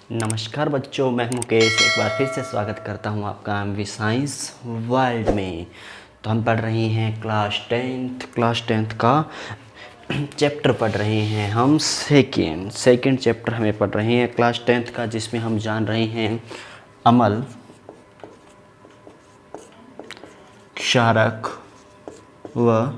नमस्कार बच्चों, मैं मुकेश एक बार फिर से स्वागत करता हूं आपका एमवी साइंस वर्ल्ड में। तो हम पढ़ रहे हैं क्लास टेंथ का चैप्टर पढ़ रहे हैं हम सेकेंड चैप्टर हमें पढ़ रहे हैं क्लास टेंथ का, जिसमें हम जान रहे हैं अम्ल, क्षारक व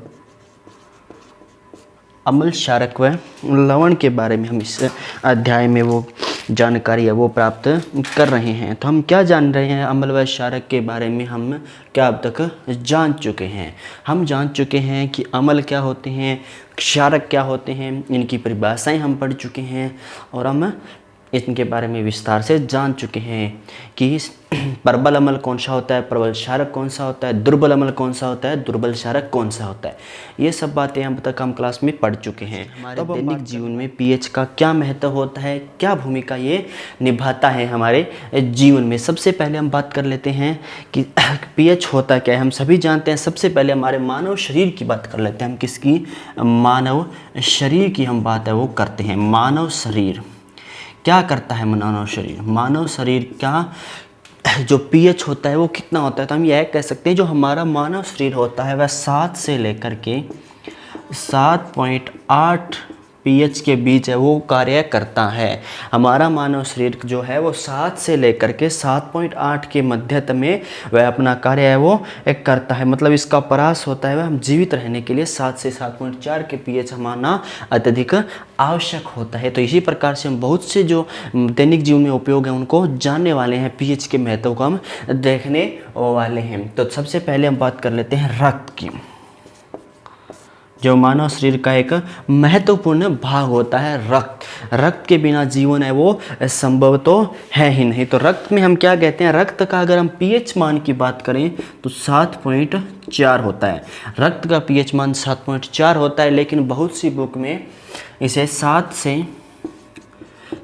लवण के बारे में हम इस अध्याय में वो जानकारी है वो प्राप्त कर रहे हैं। तो हम क्या जान रहे हैं अम्ल व क्षारक के बारे में? हम क्या अब तक जान चुके हैं? हम जान चुके हैं कि अम्ल क्या होते हैं, क्षारक क्या होते हैं, इनकी परिभाषाएं हम पढ़ चुके हैं और हम इनके बारे में विस्तार से जान चुके हैं कि प्रबल अम्ल कौन सा होता है, प्रबल क्षारक कौन सा होता है, दुर्बल अम्ल कौन सा होता है, दुर्बल क्षारक कौन सा होता है। ये सब बातें अब तक हम क्लास में पढ़ चुके हैं। हमारे दैनिक जीवन में पीएच का क्या महत्व होता है, क्या भूमिका ये निभाता है हमारे जीवन में। सबसे पहले हम बात कर लेते हैं कि पीएच होता क्या है। हम सभी जानते हैं। सबसे पहले हमारे मानव शरीर की बात कर लेते हैं। हम किसकी? मानव शरीर की हम बात है वो करते हैं। मानव शरीर क्या करता है? मानव शरीर का जो पीएच होता है वो कितना होता है? तो हम यह कह सकते हैं जो हमारा मानव शरीर होता है वह 7 से लेकर के 7.8 पीएच के बीच है वो कार्य करता है। हमारा मानव शरीर जो है वो 7 से लेकर के 7.8 के मध्यत में वह अपना कार्य है वो एक करता है। मतलब इसका प्रयास होता है वह हम जीवित रहने के लिए 7 से 7.4 के पीएच हमारा अत्यधिक आवश्यक होता है। तो इसी प्रकार से हम बहुत से जो दैनिक जीवन में उपयोग है उनको जानने वाले हैं। पीएच के महत्व को हम देखने वाले हैं। तो सबसे पहले हम बात कर लेते हैं रक्त की, जो मानव शरीर का एक महत्वपूर्ण भाग होता है। रक्त के बिना जीवन है वो संभव तो है ही नहीं। तो रक्त में हम क्या कहते हैं? रक्त का अगर हम पीएच मान की बात करें तो 7.4 होता है। रक्त का पीएच मान 7.4 होता है, लेकिन बहुत सी बुक में इसे 7 से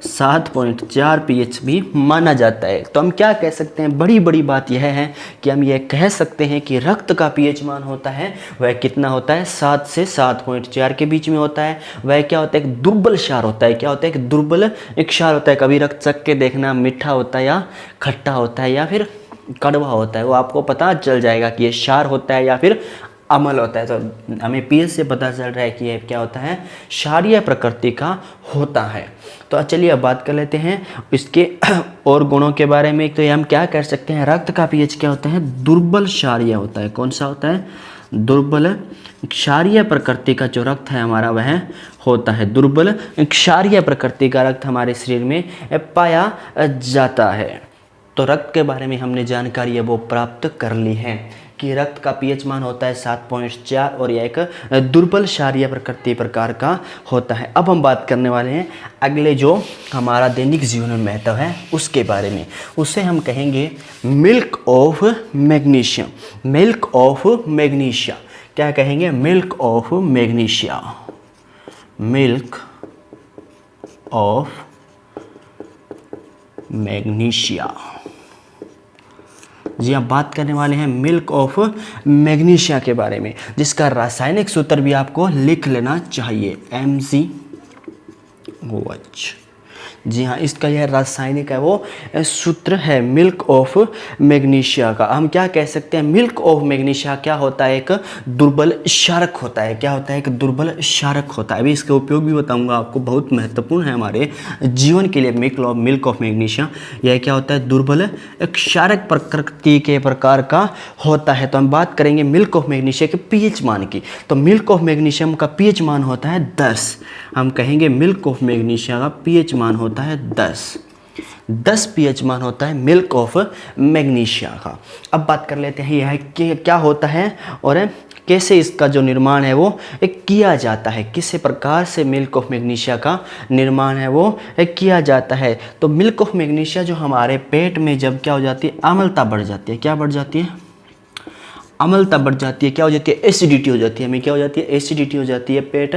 7.4 पीएच भी माना जाता है। तो हम क्या कह सकते हैं? बड़ी बात यह है कि हम यह कह सकते हैं कि रक्त का पीएच मान होता है वह कितना होता है? 7 से 7.4 के बीच में होता है। वह क्या होता है? एक दुर्बल क्षार होता है। क्या होता है? एक दुर्बल क्षार होता है। कभी रक्त चख के देखना, मीठा होता है या खट्टा होता है या फिर कड़वा होता है, वो आपको पता चल जाएगा कि ये क्षार होता है या फिर अम्ल होता है। तो हमें पीएच से पता चल रहा है कि यह क्या होता है? क्षारीय प्रकृति का होता है। तो चलिए अब बात कर लेते हैं इसके और गुणों के बारे में। तो ये हम क्या कर सकते हैं? रक्त का पीएच क्या होता है? दुर्बल क्षारीय होता है। कौन सा होता है? दुर्बल क्षारीय प्रकृति का जो रक्त है हमारा वह होता है। दुर्बल क्षारीय प्रकृति का रक्त हमारे शरीर में पाया जाता है। तो रक्त के बारे में हमने जानकारी है वो प्राप्त कर ली है कि रक्त का पीएच मान होता है 7.4 और यह एक दुर्बल क्षारीय प्रकृति प्रकार का होता है। अब हम बात करने वाले हैं अगले जो हमारा दैनिक जीवन में महत्व है उसके बारे में। उसे हम कहेंगे milk of magnesium. Milk of magnesia. क्या कहेंगे? Milk of magnesia. Milk of magnesia. जी आप बात करने वाले हैं मिल्क ऑफ मैग्नीशिया के बारे में, जिसका रासायनिक सूत्र भी आपको लिख लेना चाहिए, MgOH। जी हाँ, इसका यह रासायनिक है वो सूत्र है मिल्क ऑफ मैग्नीशिया का। हम क्या कह सकते हैं? मिल्क ऑफ मैग्नीशिया क्या होता है? एक दुर्बल क्षारक होता है। क्या होता है? एक दुर्बल क्षारक होता है। अभी इसके उपयोग भी बताऊंगा आपको, बहुत महत्वपूर्ण है हमारे जीवन के लिए। मिल्क ऑफ मैग्नीशिया यह क्या होता है? दुर्बल क्षारक प्रकृति के प्रकार का होता है। तो हम बात करेंगे मिल्क ऑफ मैग्नीशिया के पीएच मान की। तो मिल्क ऑफ मैग्नीशियम का पीएच मान होता है 10। हम कहेंगे मिल्क ऑफ मैग्नीशिया का पीएच मान होता है 10 पीएच मान होता है मिल्क ऑफ मैग्नीशिया का। अब बात कर लेते हैं यह क्या होता है और कैसे इसका जो निर्माण है वो किया जाता है। किस प्रकार से मिल्क ऑफ मैग्नीशिया का निर्माण है वो किया जाता है। तो मिल्क ऑफ मैग्नीशिया जो हमारे पेट में जब क्या हो जाती है? अम्लता बढ़ जाती है। क्या बढ़ जाती है? अम्लता बढ़ जाती है, क्या हो जाती है, एसिडिटी हो जाती है, हमें क्या हो जाती है, एसिडिटी हो जाती है, पेट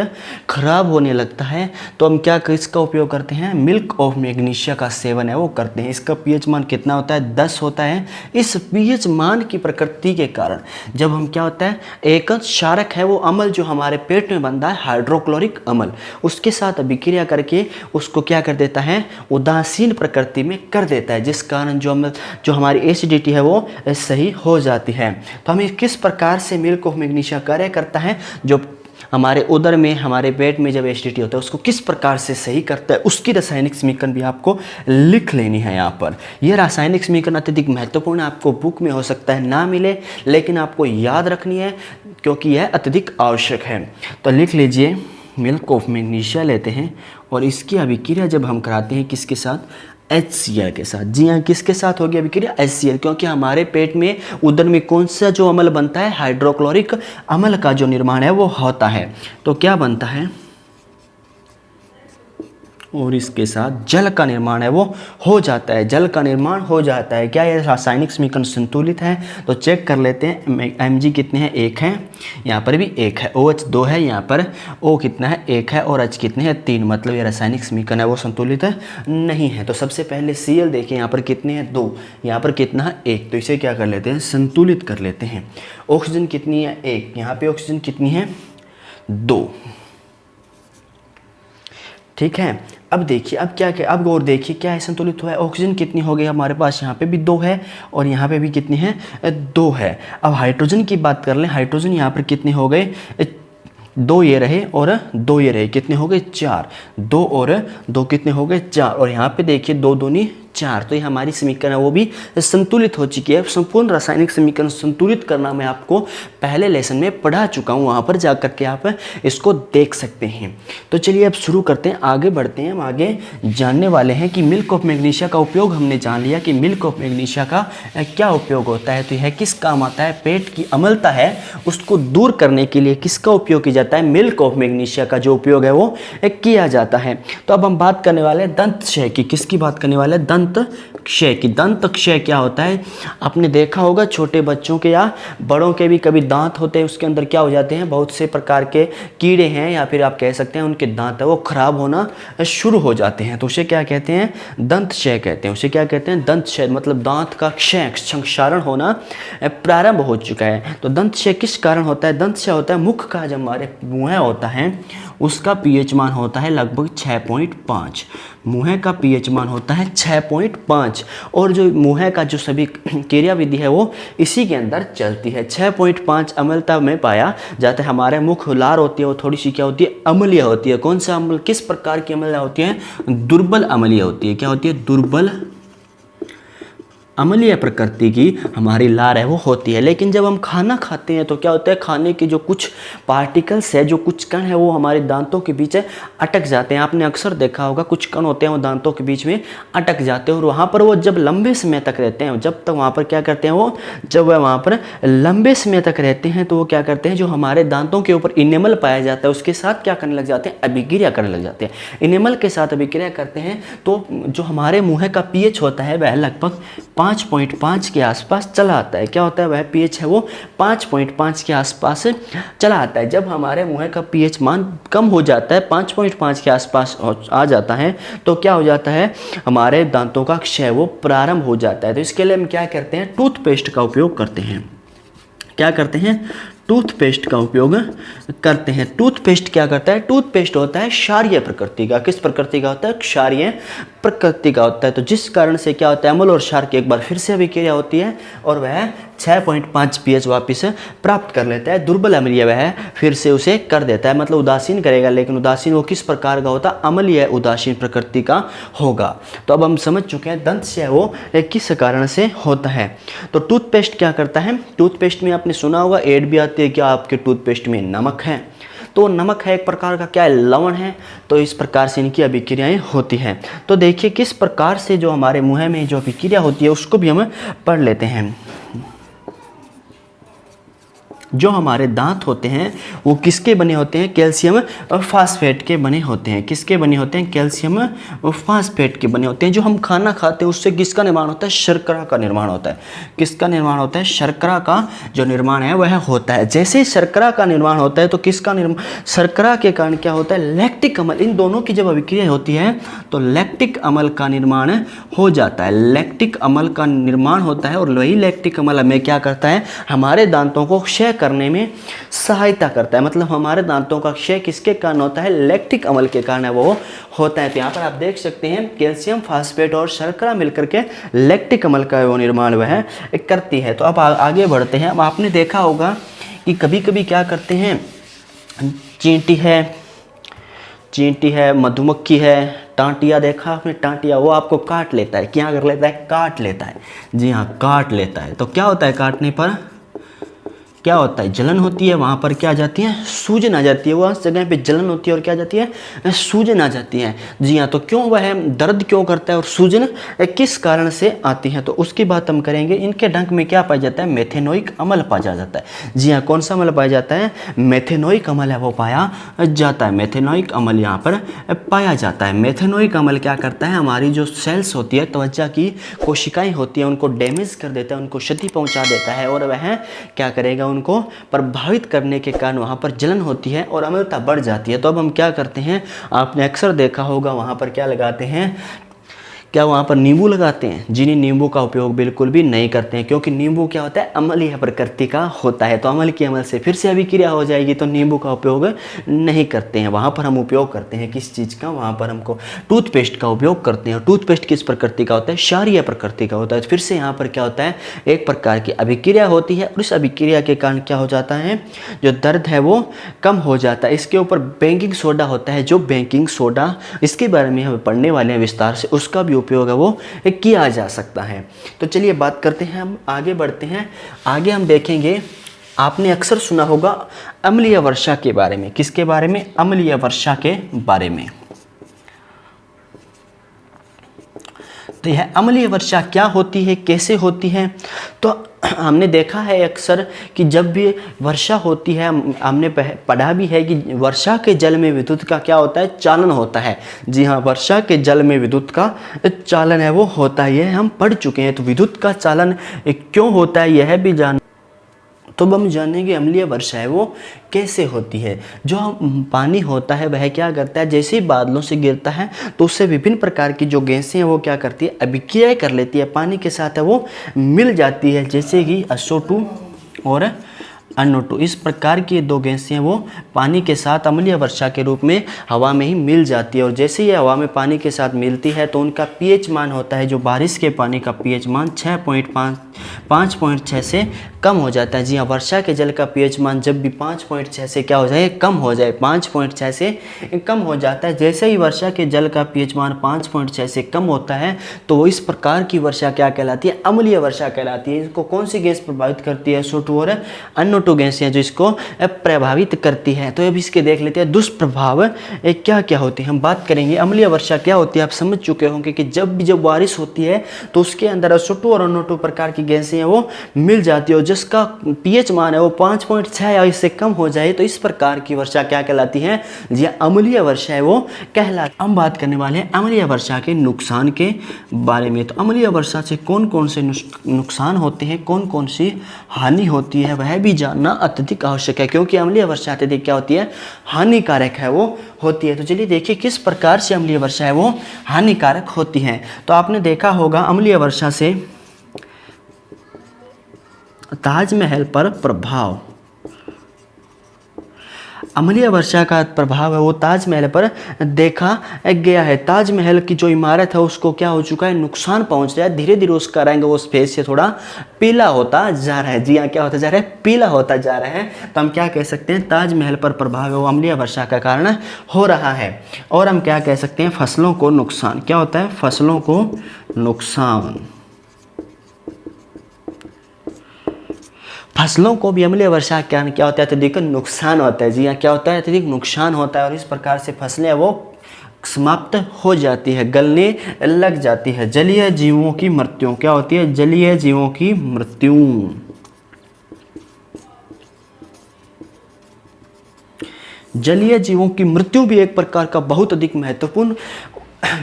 खराब होने लगता है। तो हम क्या इसका उपयोग करते हैं, मिल्क ऑफ मैग्नीशिया का सेवन है वो करते हैं। इसका पीएच मान कितना होता है, 10 होता है। इस पीएच मान की प्रकृति के कारण जब हम क्या होता है, एक क्षारक है वो अम्ल जो हमारे पेट में बनता है हाइड्रोक्लोरिक अम्ल, उसके साथ अभिक्रिया करके उसको क्या कर देता है, उदासीन प्रकृति में कर देता है, जिस कारण जो हमारी एसिडिटी है वो सही हो जाती है। तो हमें किस प्रकार से मिल्क ऑफ मैग्नीशिया कार्य करता है, जो हमारे उदर में, हमारे पेट में जब एसिडिटी होता है उसको किस प्रकार से सही करता है, उसकी रासायनिक समीकरण भी आपको लिख लेनी है यहाँ पर। यह रासायनिक समीकरण अत्यधिक महत्वपूर्ण, आपको बुक में हो सकता है ना मिले, लेकिन आपको याद रखनी है क्योंकि यह अत्यधिक आवश्यक है। तो लिख लीजिए, मिल्क ऑफ मैग्नीशिया लेते हैं और इसकी अभिक्रिया जब हम कराते हैं किसके साथ, HCl के साथ। जी हाँ, किसके साथ होगी अभिक्रिया, HCl, क्योंकि हमारे पेट में उदर में कौन सा जो अम्ल बनता है, हाइड्रोक्लोरिक अम्ल का जो निर्माण है वो होता है। तो क्या बनता है, और इसके साथ जल का निर्माण है वो हो जाता है, जल का निर्माण हो जाता है। क्या ये रासायनिक समीकरण संतुलित है, तो चेक कर लेते हैं। Mg कितने हैं, 1 है, यहाँ पर भी 1 है, OH 2 है, यहाँ पर O कितना है, 1 है, और H कितने हैं, 3, मतलब ये रासायनिक समीकरण है वो संतुलित नहीं है। तो सबसे पहले Cl देखिए, यहाँ पर कितने हैं, 2, यहाँ पर कितना है, 1, तो इसे क्या कर लेते हैं, संतुलित कर लेते हैं। ऑक्सीजन कितनी है, 1, यहाँ पे ऑक्सीजन कितनी है, 2, ठीक है। अब देखिए, अब क्या अब और देखिए क्या है, संतुलित हुआ है। ऑक्सीजन कितनी हो गई हमारे पास, यहाँ पे भी 2 है और यहाँ पे भी कितनी है, 2 है। अब हाइड्रोजन की बात कर लें, हाइड्रोजन यहाँ पर कितने हो गए, 2 ये रहे और 2 ये रहे, कितने हो गए, 4, 2 और 2 कितने हो गए, 4, और यहाँ पे देखिए 2 दूनी 4, तो ये हमारी समीकरण है वो भी संतुलित हो चुकी है। संपूर्ण रासायनिक समीकरण संतुलित करना मैं आपको पहले लेसन में पढ़ा चुका हूँ, वहाँ पर जा करके आप इसको देख सकते हैं। तो चलिए अब शुरू करते हैं, आगे बढ़ते हैं। हम आगे जानने वाले हैं कि मिल्क ऑफ मैग्नीशिया का उपयोग हमने जान लिया कि मिल्क ऑफ मैग्नीशिया का क्या उपयोग होता है, तो यह किस काम आता है, पेट की अम्लता है उसको दूर करने के लिए किसका उपयोग किया जाता है, मिल्क ऑफ मैग्नीशिया का जो उपयोग है वो किया जाता है। तो अब हम बात करने वाले हैं दंत क्षय की, किसकी बात करने वाले हैं, दंत क्षय की। दंत क्षय क्या होता है, आपने देखा होगा छोटे बच्चों के या बड़ों के भी कभी दांत होते हैं, उसके अंदर क्या हो जाते हैं, बहुत से प्रकार के कीड़े हैं या फिर आप कह सकते हैं उनके दांत है वो खराब होना शुरू हो जाते हैं, तो उसे क्या कहते हैं, दंत क्षय कहते हैं। उसे क्या कहते हैं, दंत क्षय, मतलब दांत का क्षय, क्षरण होना प्रारंभ हो चुका है। तो दंत क्षय किस कारण होता है, दंत क्षय होता है मुख का, जब हमारे मुंह होता है उसका पीएच मान होता है लगभग 6.5, मुंह का पीएच मान होता है 6.5, और जो मुंह का जो सभी क्रियाविधि है वो इसी के अंदर चलती है। 6.5 अम्लता में पाया जाता है। हमारे मुख लार होती है वो थोड़ी सी क्या होती है, अम्लीय होती है। कौन सा अम्ल, किस प्रकार की अम्ल होती है, दुर्बल अम्लीय होती है। क्या होती है, दुर्बल अम्लीय प्रकृति की हमारी लार है वो होती है। लेकिन जब हम खाना खाते हैं तो क्या होता है, खाने के जो कुछ पार्टिकल्स है, जो कुछ कण है वो हमारे दांतों के बीच अटक जाते हैं। आपने अक्सर देखा होगा कुछ कण होते हैं वो दांतों के बीच में अटक जाते हैं, और वहाँ पर वो जब लंबे समय तक रहते हैं, जब तक वहाँ पर क्या करते हैं वो, जब वह वहाँ पर लंबे समय तक रहते हैं तो वो क्या करते हैं, जो हमारे दांतों के ऊपर इनेमल पाया जाता है उसके साथ क्या करने लग जाते हैं, अभिक्रिया करने लग जाते हैं। इनेमल के साथ अभिक्रिया करते हैं तो जो हमारे मुँह का पीएच होता है वह लगभग 5.5 के आसपास चला आता है। क्या होता है, वह पीएच है वो 5.5 के आसपास चला आता है। जब हमारे मुंह का पीएच मान कम हो जाता है, 5.5 के आसपास आ जाता है, तो क्या हो जाता है, हमारे दांतों का क्षय वो प्रारंभ हो जाता है। तो इसके लिए हम क्या करते हैं, टूथपेस्ट का उपयोग करते हैं। क्या करते हैं, टूथपेस्ट का उपयोग करते हैं। टूथपेस्ट क्या करता है, टूथपेस्ट होता है क्षारीय प्रकृति का। किस प्रकृति का होता है, क्षारीय प्रकृति का होता है। तो जिस कारण से क्या होता है, अम्ल और क्षार की एक बार फिर से अभिक्रिया होती है और वह 6.5 पीएच वापस प्राप्त कर लेता है। दुर्बल अम्लीय वह फिर से उसे कर देता है, मतलब उदासीन करेगा, लेकिन उदासीन वो किस प्रकार का होता है, अम्लीय उदासीन प्रकृति का होगा। तो अब हम समझ चुके हैं दंत क्षय वो किस कारण से होता है। तो टूथपेस्ट क्या करता है, टूथपेस्ट में आपने सुना होगा एड भी आती है, क्या आपके टूथपेस्ट में नमक है, तो नमक है एक प्रकार का क्या है, लवण है। तो इस प्रकार से इनकी अभिक्रियाएं होती हैं। तो देखिए किस प्रकार से जो हमारे मुंह में जो अभिक्रिया होती है उसको भी हम पढ़ लेते हैं। जो हमारे दांत होते हैं वो किसके बने होते हैं? कैल्शियम फास्फेट के बने होते हैं। किसके बने होते हैं? कैल्शियम फास्फेट के बने होते हैं। जो हम खाना खाते हैं उससे किसका निर्माण होता है? शर्करा का निर्माण होता है। किसका निर्माण होता है? शर्करा का जो निर्माण है वह होता है। जैसे शर्करा का निर्माण होता है तो किसका निर्माण? शर्करा के कारण क्या होता है? लैक्टिक अम्ल। इन दोनों की जब अभिक्रिया होती है तो लैक्टिक अम्ल का निर्माण हो जाता है। लैक्टिक अम्ल का निर्माण होता है और वही लैक्टिक अम्ल हमें क्या करता है? हमारे दांतों को क्षय करने में सहायता करता है। मतलब हमारे दांतों का क्षय किसके कारण होता है? लैक्टिक अम्ल के कारण वो होता है। तो यहाँ पर आप देख सकते हैं कैल्शियम फास्फेट और शर्करा मिलकर के लैक्टिक अम्ल का वो निर्माण वह करती है। तो अब आगे बढ़ते हैं। अब आपने देखा होगा कि कभी कभी क्या करते हैं, चींटी है, मधुमक्खी है, टांटिया देखा आपने? टांटिया वो आपको काट लेता है। क्या कर लेता है? काट लेता है। जी हाँ, काट लेता है। तो क्या होता है काटने पर? क्या होता है? जलन होती है। वहाँ पर क्या आ जाती है? सूजन आ जाती है। वह जगह पे जलन होती है और क्या आ जाती है? सूजन आ जाती है। जी हाँ, तो क्यों वह दर्द क्यों करता है और सूजन किस कारण से आती है? तो उसकी बात हम करेंगे। इनके डंक में क्या पाया जाता है? मेथेनोइक अम्ल पाया जाता है। जी हाँ, कौन सा अम्ल पाया जाता है? मेथेनोइक अम्ल है वो पाया जाता है। मेथेनोइक अम्ल यहाँ पर पाया जाता है। मेथेनोइक अम्ल क्या करता है? हमारी जो सेल्स होती है, त्वचा की कोशिकाएं होती है, उनको डैमेज कर देता है, उनको क्षति पहुँचा देता है और वह क्या करेगा? उनको प्रभावित करने के कारण वहाँ पर जलन होती है और अम्लता बढ़ जाती है। तो अब हम क्या करते हैं? आपने अक्सर देखा होगा वहाँ पर क्या लगाते हैं? क्या वहाँ पर नींबू लगाते हैं? जी नहीं, नींबू का उपयोग बिल्कुल भी नहीं करते हैं, क्योंकि नींबू क्या होता है? अम्लीय प्रकृति का होता है। तो अम्ल की अम्ल से फिर से अभिक्रिया हो जाएगी, तो नींबू का उपयोग नहीं करते हैं। वहाँ पर हम उपयोग करते हैं किस चीज़ का? वहाँ पर हमको टूथपेस्ट का उपयोग करते हैं। टूथपेस्ट किस प्रकृति का होता है? क्षारीय प्रकृति का होता है। फिर से यहाँ पर क्या होता है? एक प्रकार की अभिक्रिया होती है और इस अभिक्रिया के कारण क्या हो जाता है? जो दर्द है वो कम हो जाता है। इसके ऊपर बेकिंग सोडा होता है, जो बेकिंग सोडा, इसके बारे में हम पढ़ने वाले हैं विस्तार से, उसका भी उपयोग है वो किया जा सकता है। तो चलिए बात करते हैं, हम आगे बढ़ते हैं। आगे हम देखेंगे, आपने अक्सर सुना होगा अम्लीय वर्षा के बारे में। किसके बारे में? अम्लीय वर्षा के बारे में। तो यह अम्लीय वर्षा क्या होती है, कैसे होती है? तो हमने देखा है अक्सर कि जब भी वर्षा होती है, हमने पढ़ा भी है कि वर्षा के जल में विद्युत का क्या होता है? चालन होता है। जी हाँ, वर्षा के जल में विद्युत का चालन है वो होता है, यह हम पढ़ चुके हैं। तो विद्युत का चालन क्यों होता है यह भी जान, तो हम जानेंगे अम्लीय वर्षा है वो कैसे होती है। जो पानी होता है वह क्या करता है? जैसे ही बादलों से गिरता है तो उससे विभिन्न प्रकार की जो गैसें हैं वो क्या करती है? अभिक्रिया कर लेती है, पानी के साथ है वो मिल जाती है, जैसे कि SO2 और NO2। इस प्रकार की दो गैसें वो पानी के साथ अम्लीय वर्षा के रूप में हवा में ही मिल जाती है। और जैसे ही हवा में पानी के साथ मिलती है तो उनका pH मान होता है, जो बारिश के पानी का pH मान 5.6 से कम हो जाता है। जी हाँ, वर्षा के जल का pH मान जब भी 5.6 से क्या हो जाए? कम हो जाए, 5.6 से कम हो जाता है। जैसे ही वर्षा के जल का pH मान 5.6 से कम होता है तो वो इस प्रकार की वर्षा क्या कहलाती है? अम्लीय वर्षा कहलाती है। इसको कौन सी गैस प्रभावित करती है? SO2 और NO2 गैसें हैं जो इसको प्रभावित करती है। तो अब इसके देख लेते हैं दुष्प्रभाव क्या क्या होते हैं। हम बात करेंगे अम्लीय वर्षा क्या होती है। आप समझ चुके होंगे कि जब बारिश होती है तो उसके अंदर SO2 और NO2 प्रकार की गैसें हैं वो मिल जाती है, और जिसका pH मान है वो 5.6 या इससे कम हो जाए तो इस प्रकार की वर्षा क्या कहलाती है? जी अम्लीय वर्षा है वो कहलाती है। हम बात करने वाले हैं अम्लीय वर्षा के नुकसान के बारे में। तो अम्लीय वर्षा से कौन कौन से नुकसान होते हैं, कौन कौन सी हानि होती है, वह भी जानना अत्यधिक आवश्यक है, क्योंकि अम्लीय वर्षा अत्यधिक क्या होती है? हानिकारक है वो होती है। तो चलिए देखिए किस प्रकार से अम्लीय वर्षा है वो हानिकारक होती है। तो आपने देखा होगा अम्लीय वर्षा से ताजमहल पर प्रभाव, अम्लीय वर्षा का प्रभाव है वो ताजमहल पर देखा गया है। ताजमहल की जो इमारत है उसको क्या हो चुका है? नुकसान पहुंच रहा है। धीरे धीरे उसका रंग वो सफेद से थोड़ा पीला होता जा रहा है। जी हाँ, क्या होता जा रहा है? पीला होता जा रहा है। तो हम क्या कह सकते हैं? ताजमहल पर प्रभाव है वो अम्लीय वर्षा का कारण हो रहा है। और हम क्या कह सकते हैं? फसलों को नुकसान। क्या होता है? फसलों को नुकसान। फसलों को भी अम्लीय वर्षा के कारण क्या होता है? अत्यधिक नुकसान होता है। जी हाँ, क्या होता है? अत्यधिक नुकसान होता है और इस प्रकार से फसलें वो समाप्त हो जाती है, गलने लग जाती है। जलीय जीवों की मृत्यु क्या होती है? जलीय जीवों की मृत्यु। जलीय जीवों की मृत्यु भी एक प्रकार का बहुत अधिक महत्वपूर्ण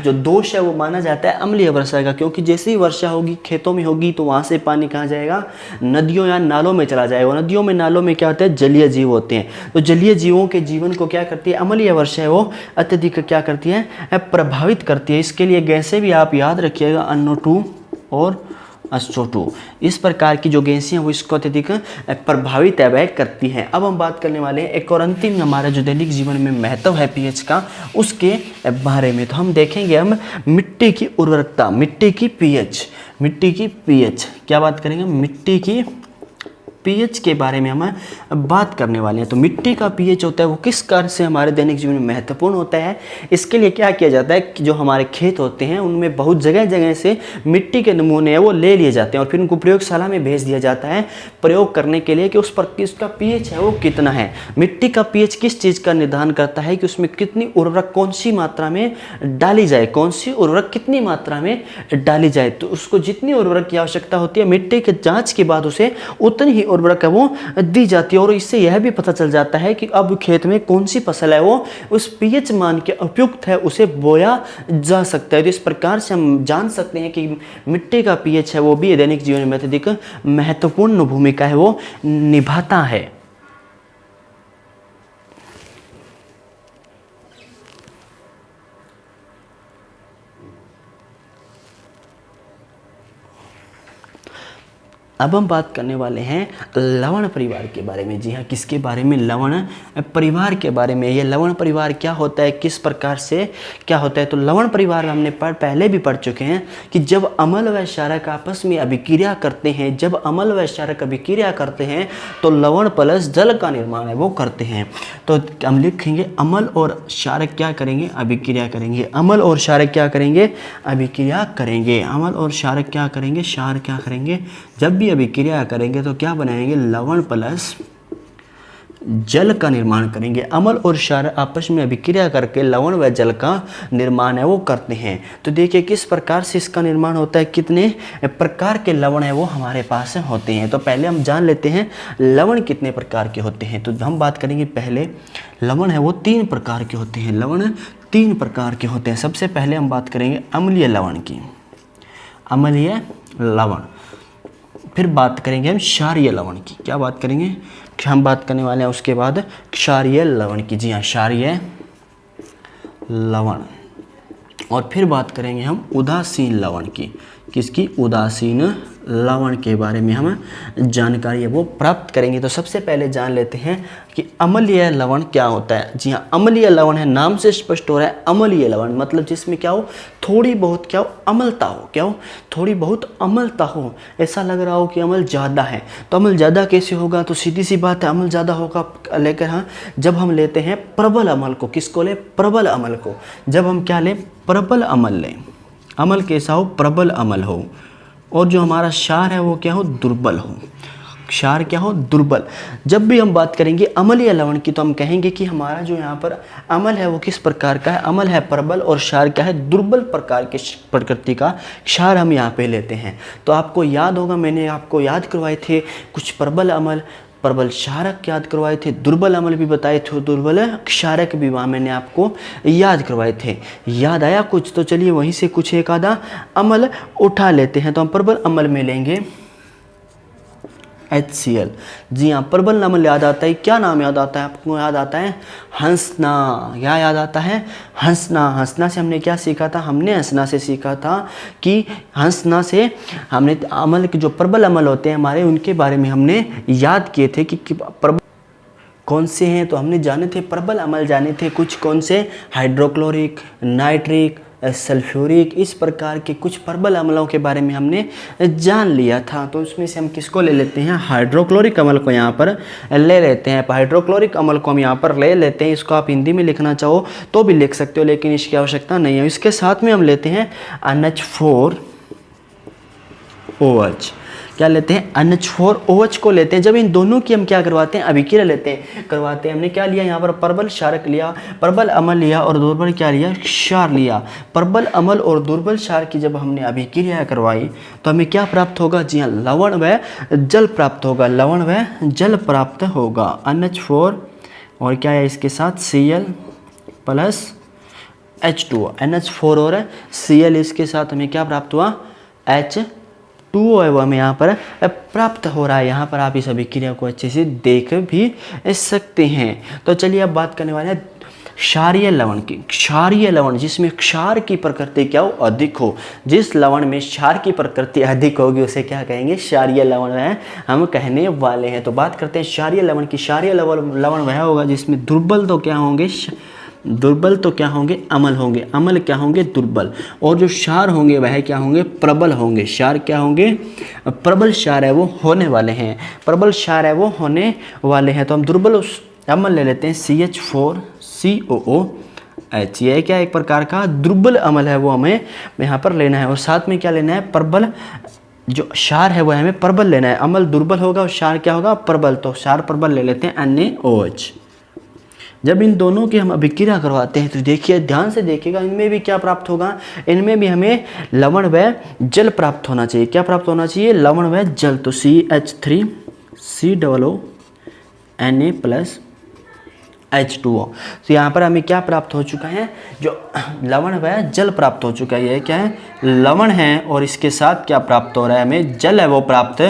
जो दोष है वो माना जाता है अम्लीय वर्षा का, क्योंकि जैसे ही वर्षा होगी खेतों में होगी तो वहाँ से पानी कहाँ जाएगा, नदियों या नालों में चला जाएगा। नदियों में नालों में क्या होता है, जलीय जीव होते हैं। तो जलीय जीवों के जीवन को क्या करती है अम्लीय वर्षा है वो अत्यधिक क्या करती है, प्रभावित करती है। इसके लिए गैसें भी आप याद रखिएगा, NO2 और SO2, इस प्रकार की जो गैसें हैं वो इसको अत्यधिक प्रभावित वह करती हैं। अब हम बात करने वाले हैं एक और अंतिम हमारा जो दैनिक जीवन में महत्व है पीएच का, उसके बारे में। तो हम देखेंगे हम मिट्टी की उर्वरकता, मिट्टी की पीएच क्या बात करेंगे, मिट्टी की पीएच के बारे में हम बात करने वाले हैं। तो मिट्टी का पीएच होता है वो किस कारण से हमारे दैनिक जीवन में महत्वपूर्ण होता है। इसके लिए क्या किया जाता है कि जो हमारे खेत होते हैं उनमें बहुत जगह जगह से मिट्टी के नमूने हैं वो ले लिए जाते हैं और फिर उनको प्रयोगशाला में भेज दिया जाता है प्रयोग करने के लिए कि उस पर किसका पीएच है वो कितना है। मिट्टी का पीएच किस चीज़ का निर्धारण करता है कि उसमें कितनी उर्वरक कौन सी मात्रा में डाली जाए, कौन सी उर्वरक कितनी मात्रा में डाली जाए। तो उसको जितनी उर्वरक की आवश्यकता होती है मिट्टी के जाँच के बाद उसे उतनी ही उर्वरक है वो दी जाती है। और इससे यह भी पता चल जाता है कि अब खेत में कौन सी फसल है वो उस पीएच मान के उपयुक्त है, उसे बोया जा सकता है। तो इस प्रकार से हम जान सकते हैं कि मिट्टी का पीएच है वो भी दैनिक जीवन में अत्यधिक महत्वपूर्ण भूमिका है वो निभाता है। अब हम बात करने वाले हैं लवण परिवार के बारे में। जी हाँ, किसके बारे में, लवण परिवार के बारे में। ये लवण परिवार क्या होता है, किस प्रकार से क्या होता है। तो लवण परिवार हमने पहले भी पढ़ चुके हैं कि जब अम्ल व क्षारक आपस में अभिक्रिया करते हैं, जब अम्ल व क्षारक अभिक्रिया करते हैं तो लवण प्लस जल का निर्माण है वो करते हैं। तो हम लिखेंगे अम्ल और क्षारक क्या करेंगे, अभिक्रिया करेंगे। अम्ल और क्षारक क्या करेंगे, अभिक्रिया करेंगे। अम्ल और क्षारक क्या करेंगे, क्षार क्या करेंगे, जब भी अभिक्रिया करेंगे तो क्या बनाएंगे, लवण प्लस जल का निर्माण करेंगे। अम्ल और क्षार आपस में अभिक्रिया करके लवण व जल का निर्माण है वो करते हैं। तो देखिए किस प्रकार से इसका निर्माण होता है, कितने प्रकार के लवण है वो हमारे पास होते हैं। तो पहले हम जान लेते हैं लवण कितने प्रकार के होते हैं। तो हम बात करेंगे पहले लवण है वो 3 प्रकार के होते हैं। लवण 3 प्रकार के होते हैं। सबसे पहले हम बात करेंगे अम्लीय लवण की, अम्लीय लवण। फिर बात करेंगे हम क्षारीय लवण की। क्या बात करेंगे, हम बात करने वाले हैं उसके बाद क्षारीय लवण की। जी हाँ, क्षारीय लवण। और फिर बात करेंगे हम उदासीन लवण की। किसकी, उदासीन लवण के बारे में हम जानकारी है वो प्राप्त करेंगे। तो सबसे पहले जान लेते हैं कि अम्लीय लवण क्या होता है। जी हाँ, अम्लीय लवण है, नाम से स्पष्ट हो रहा है। अम्लीय लवण मतलब जिसमें क्या हो, थोड़ी बहुत क्या हो, अम्लता हो। क्या हो, थोड़ी बहुत अम्लता हो। ऐसा लग रहा हो कि अम्ल ज़्यादा है। तो अम्ल ज़्यादा कैसे होगा, तो सीधी सी बात है अम्ल ज़्यादा होगा लेकर हाँ जब हम लेते हैं प्रबल अम्ल को। किसको ले, प्रबल अम्ल को। जब हम क्या लें, प्रबल अम्ल लें। अम्ल कैसा हो, प्रबल अम्ल हो। और जो हमारा क्षार है वो क्या हो, दुर्बल हो। क्षार क्या हो, दुर्बल। जब भी हम बात करेंगे अम्लीय लवण की तो हम कहेंगे कि हमारा जो यहाँ पर अम्ल है वो किस प्रकार का है, अम्ल है प्रबल और क्षार क्या है, दुर्बल प्रकार के प्रकृति का क्षार हम यहाँ पे लेते हैं। तो आपको याद होगा मैंने आपको याद करवाए थे कुछ प्रबल अम्ल, प्रबल क्षारक याद करवाए थे, दुर्बल अम्ल भी बताए थे, दुर्बल क्षारक भी वहाँ मैंने आपको याद करवाए थे। याद आया कुछ, तो चलिए वहीं से कुछ एक आधा अम्ल उठा लेते हैं। तो हम प्रबल अम्ल में लेंगे HCl। जी हाँ, प्रबल अम्ल याद आता है, क्या नाम याद आता है आपको, याद आता है हंसना। क्या याद आता है, हंसना। हंसना से हमने क्या सीखा था, हमने हंसना से सीखा था कि हंसना से हमने अम्ल के जो प्रबल अम्ल होते हैं हमारे, उनके बारे में हमने याद किए थे कि प्रबल कौन से हैं। तो हमने जाने थे प्रबल अम्ल, जाने थे कुछ कौन से, हाइड्रोक्लोरिक, नाइट्रिक, सल्फ्यूरिक, इस प्रकार के कुछ प्रबल अम्लों के बारे में हमने जान लिया था। तो उसमें से हम किसको ले लेते हैं, हाइड्रोक्लोरिक अम्ल को यहाँ पर ले लेते हैं। हाइड्रोक्लोरिक अम्ल को हम यहाँ पर ले लेते हैं। इसको आप हिंदी में लिखना चाहो तो भी लिख सकते हो, लेकिन इसकी आवश्यकता नहीं है। इसके साथ में हम लेते हैं NH4OH। क्या लेते हैं, NH4OH को लेते हैं। जब इन दोनों की हम क्या करवाते हैं, अभिक्रिया लेते हैं, करवाते हैं। हमने क्या लिया यहाँ पर, प्रबल क्षारक लिया, प्रबल अम्ल लिया और दुर्बल क्या लिया, क्षार लिया। प्रबल अम्ल और दुर्बल क्षार की जब हमने अभिक्रिया करवाई तो हमें क्या प्राप्त होगा, जी हाँ, लवण व जल प्राप्त होगा। लवण व जल प्राप्त होगा। NH4 और क्या है इसके साथ Cl प्लस H2O, NH4 और Cl, इसके साथ हमें क्या प्राप्त हुआ, H2O है वो हमें यहाँ पर प्राप्त हो रहा है। यहाँ पर आप इस अभिक्रिया को अच्छे से देख भी सकते हैं। तो चलिए अब बात करने वाले हैं क्षारीय लवण की। क्षारीय लवण जिसमें क्षार की प्रकृति क्या हो, अधिक हो। जिस लवण में क्षार की प्रकृति अधिक होगी उसे क्या कहेंगे, क्षारीय लवण है हम कहने वाले हैं। तो बात करते हैं क्षारीय लवण की। क्षारीय लवण वह होगा जिसमें दुर्बल तो क्या होंगे, दुर्बल तो क्या होंगे, अम्ल होंगे। अम्ल क्या होंगे, दुर्बल। और जो क्षार होंगे वह क्या होंगे, प्रबल होंगे। क्षार क्या होंगे, प्रबल क्षार है वो होने वाले हैं। प्रबल क्षार है वो होने वाले हैं। तो हम दुर्बल अम्ल ले लेते हैं CH4COOH। ये क्या एक प्रकार का दुर्बल अम्ल है वो हमें यहाँ पर लेना है। और साथ में क्या लेना है, प्रबल जो क्षार है वो हमें प्रबल लेना है। अम्ल दुर्बल होगा और क्षार क्या होगा, प्रबल। तो क्षार प्रबल ले लेते हैं NaOH। जब इन दोनों की हम अभिक्रिया करवाते हैं तो देखिए, ध्यान से देखिएगा, इनमें भी क्या प्राप्त होगा, इनमें भी हमें लवण व जल प्राप्त होना चाहिए। क्या प्राप्त होना चाहिए, लवण व जल। तो CH3COO Na प्लस H2O। तो यहाँ पर हमें क्या प्राप्त हो चुका है, जो लवण व जल प्राप्त हो चुका है। ये क्या है, लवण है और इसके साथ क्या प्राप्त हो रहा है, हमें जल है वो प्राप्त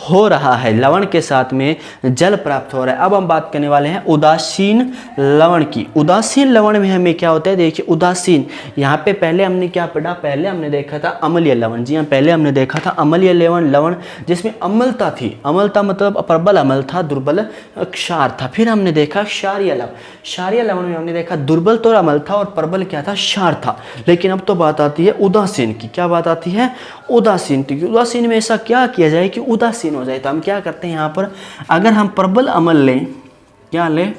हो रहा है। लवण के साथ में जल प्राप्त हो रहा है। अब हम बात करने वाले हैं उदासीन लवण की। उदासीन लवण में हमें क्या होता है, देखिए उदासीन, यहाँ पे पहले हमने क्या पढ़ा, पहले हमने देखा था अम्लीय लवण। जी हाँ, पहले हमने देखा था अम्लीय लवण जिसमें अम्लता थी। अम्लता मतलब प्रबल अम्ल था, दुर्बल क्षार था। फिर हमने देखा क्षारीय लवण। क्षारीय लवण में हमने देखा दुर्बल तो अम्ल था और प्रबल क्या था, क्षार था। लेकिन अब तो बात आती है उदासीन की। क्या बात आती है, उदासीन की। उदासीन में ऐसा क्या किया जाए कि उदासीन हो जाए। तो हम क्या करते हैं यहाँ पर, अगर हम प्रबल अम्ल लें, क्या लें,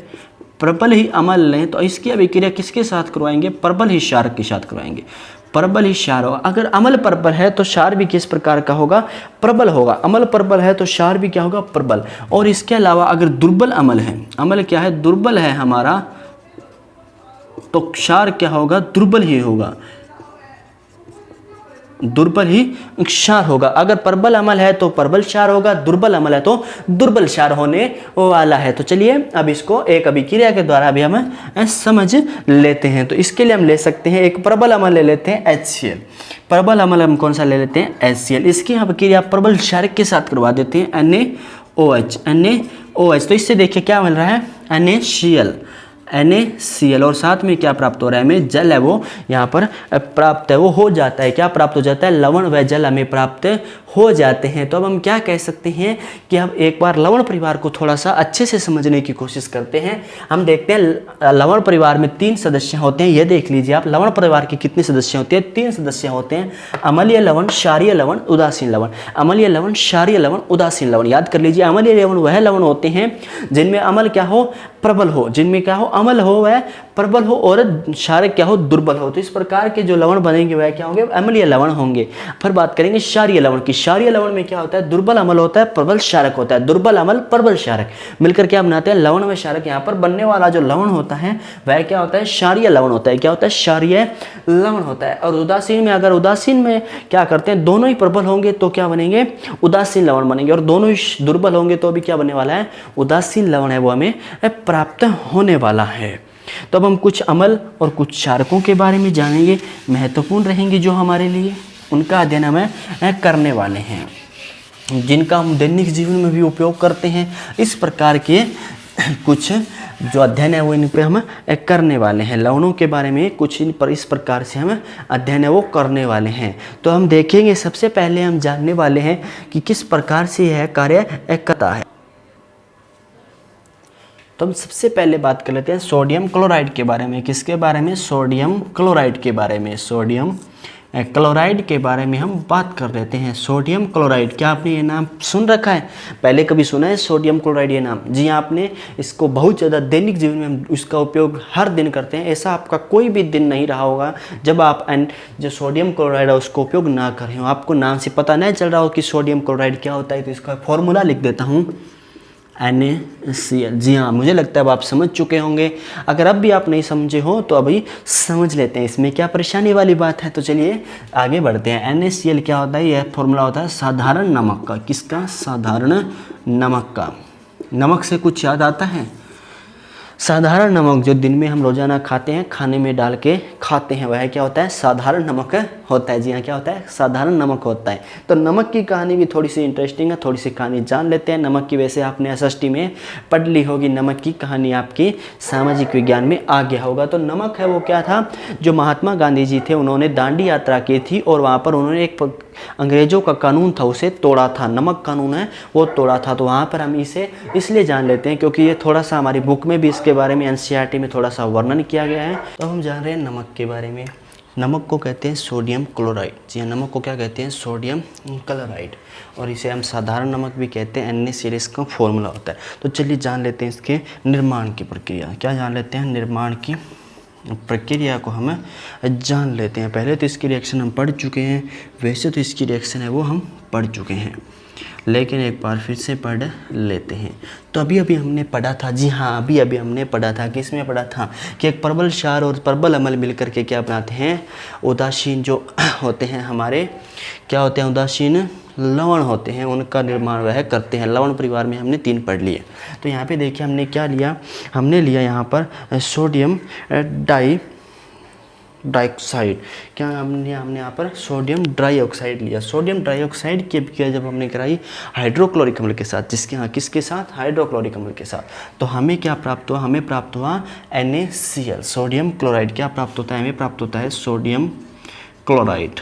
प्रबल ही अम्ल लें, तो इसकी अभिक्रिया किसके साथ करवाएंगे, प्रबल ही क्षार के साथ करवाएंगे। प्रबल ही क्षार होगा। अगर अम्ल प्रबल है तो क्षार भी किस प्रकार का होगा, प्रबल होगा। अम्ल प्रबल है तो क्षार भी क्या होगा, प्रबल। और इसके अलावा अगर दुर्बल अम्ल है, अम्ल क्या है, दुर्बल है हमारा, तो क्षार क्या होगा, दुर्बल ही होगा, दुर्बल ही क्षार होगा। अगर प्रबल अम्ल है तो प्रबल क्षार होगा, दुर्बल अम्ल है तो दुर्बल क्षार होने वाला है। तो चलिए अब इसको एक अभिक्रिया के द्वारा भी हम समझ लेते हैं। तो इसके लिए हम ले सकते हैं, एक प्रबल अम्ल ले लेते हैं HCl। प्रबल अम्ल हम कौन सा ले लेते हैं, HCl। इसकी अभिक्रिया प्रबल क्षार के साथ करवा देते हैं NaOH। तो इससे देखिए क्या मिल रहा है, NaCl। और साथ में क्या प्राप्त हो रहा है, हमें जल है वो यहाँ पर प्राप्त है, वो हो जाता है। क्या प्राप्त हो जाता है, लवण व जल हमें प्राप्त हो जाते हैं। तो अब हम क्या कह सकते हैं कि हम एक बार लवण परिवार को थोड़ा सा अच्छे से समझने की कोशिश करते हैं। हम देखते हैं लवण परिवार में 3 सदस्य होते हैं। ये देख लीजिए आप, लवण परिवार के कितने सदस्य होते हैं, 3 सदस्य होते हैं। अम्लीय लवण, क्षारीय लवण, उदासीन लवण। अम्लीय लवण, क्षारीय लवण, उदासीन लवण। याद कर लीजिए, अम्लीय लवण वह लवण होते हैं जिनमें अम्ल क्या हो, प्रबल हो, जिनमें क्या हो, अम्ल हो वह प्रबल हो, और क्षार क्या हो, दुर्बल हो। तो इस प्रकार के जो लवण बनेंगे वह क्या होंगे, अम्लीय लवण होंगे। फिर बात करेंगे क्षारीय लवण की। क्षारीय लवण में क्या होता है, दुर्बल अम्ल होता है, प्रबल क्षारक होता है। दुर्बल अम्ल, प्रबल क्षारक मिलकर क्या बनाते हैं, लवण व क्षारक। यहाँ पर बनने वाला जो लवण होता है वह क्या होता है, क्षारीय लवण होता है। क्या होता है, क्षारीय लवण होता है। और उदासीन में, अगर उदासीन में क्या करते हैं, दोनों ही प्रबल होंगे तो क्या बनेंगे, उदासीन लवण बनेंगे। और दोनों ही दुर्बल होंगे तो भी क्या बनने वाला है, उदासीन लवण है वो हमें प्राप्त होने वाला है। तो अब हम कुछ अम्ल और कुछ क्षारकों के बारे में जानेंगे, महत्वपूर्ण रहेंगे जो हमारे लिए, उनका अध्ययन हमें करने वाले हैं, जिनका हम दैनिक जीवन में भी उपयोग करते हैं। इस प्रकार के कुछ जो अध्ययन है वो इन पे हम करने वाले हैं। लवणों के बारे में कुछ इन पर इस प्रकार से हम अध्ययन है वो करने वाले हैं। तो हम देखेंगे, सबसे पहले हम जानने वाले हैं कि किस प्रकार से यह कार्य करता है। तो हम सबसे पहले बात कर लेते हैं सोडियम क्लोराइड के बारे में। किसके बारे में, सोडियम क्लोराइड के बारे में। सोडियम क्लोराइड के बारे में हम बात कर लेते हैं। सोडियम क्लोराइड, क्या आपने ये नाम सुन रखा है, पहले कभी सुना है सोडियम क्लोराइड ये नाम? जी आपने इसको बहुत ज़्यादा दैनिक जीवन में हम इसका उपयोग हर दिन करते हैं। ऐसा आपका कोई भी दिन नहीं रहा होगा जब आप जो सोडियम क्लोराइड है उसको उपयोग ना करें हो, आपको नाम से पता नहीं चल रहा हो कि सोडियम क्लोराइड क्या होता है। तो इसका फॉर्मूला लिख देता हूँ, NaCl। जी हाँ, मुझे लगता है अब आप समझ चुके होंगे। अगर अब भी आप नहीं समझे हो तो अभी समझ लेते हैं, इसमें क्या परेशानी वाली बात है। तो चलिए आगे बढ़ते हैं। NaCl क्या होता है, यह फॉर्मूला होता है साधारण नमक का। किसका, साधारण नमक का। नमक से कुछ याद आता है, साधारण नमक जो दिन में हम रोजाना खाते हैं, खाने में डाल के खाते हैं, वह क्या होता है? साधारण नमक होता है। जी हाँ, क्या होता है? साधारण नमक होता है। तो नमक की कहानी भी थोड़ी सी इंटरेस्टिंग है, थोड़ी सी कहानी जान लेते हैं नमक की। वैसे आपने एसएसटी में पढ़ ली होगी नमक की कहानी, आपकी सामाजिक विज्ञान में आ गया होगा। तो नमक है वो क्या था? जो महात्मा गांधी जी थे, उन्होंने दांडी यात्रा की थी और वहाँ पर उन्होंने एक अंग्रेजों का कानून था उसे तोड़ा था, नमक कानून है वो तोड़ा था। तो वहाँ पर हम इसे इसलिए जान लेते हैं क्योंकि ये थोड़ा सा हमारी बुक में भी इसके बारे में एनसीईआरटी में थोड़ा सा वर्णन किया गया है। तो हम जान रहे हैं नमक के बारे में। नमक को कहते हैं सोडियम क्लोराइड। जी हाँ, नमक को क्या कहते हैं? Sodium chloride. और इसे हम साधारण नमक भी कहते हैं, NaCl इसका फॉर्मूला होता है। तो चलिए जान लेते हैं इसके निर्माण की प्रक्रिया। क्या जान लेते हैं? निर्माण की प्रक्रिया को हम जान लेते हैं। पहले तो इसकी रिएक्शन हम पढ़ चुके हैं, वैसे तो इसकी रिएक्शन है वो हम पढ़ चुके हैं, लेकिन एक बार फिर से पढ़ लेते हैं। तो अभी अभी हमने पढ़ा था, जी हाँ अभी अभी हमने पढ़ा था, किसमें पढ़ा था? कि एक प्रबल क्षार और प्रबल अम्ल मिलकर के क्या बनाते हैं? उदासीन जो होते हैं हमारे, क्या होते हैं? उदासीन लवण होते हैं, उनका निर्माण वह करते हैं। लवण परिवार में हमने 3 पढ़ लिए। तो यहाँ पे देखिए हमने क्या लिया? हमने लिया यहाँ पर सोडियम डाइऑक्साइड। क्या हमने यहाँ पर सोडियम डाइऑक्साइड लिया। सोडियम डाइऑक्साइड की अभिक्रिया जब हमने कराई हाइड्रोक्लोरिक अम्ल के साथ, जिसके यहाँ किसके साथ? हाइड्रोक्लोरिक अम्ल के साथ, तो हमें क्या प्राप्त हुआ? हमें प्राप्त हुआ NaCl, सोडियम क्लोराइड। क्या प्राप्त होता है? हमें प्राप्त होता है सोडियम क्लोराइड।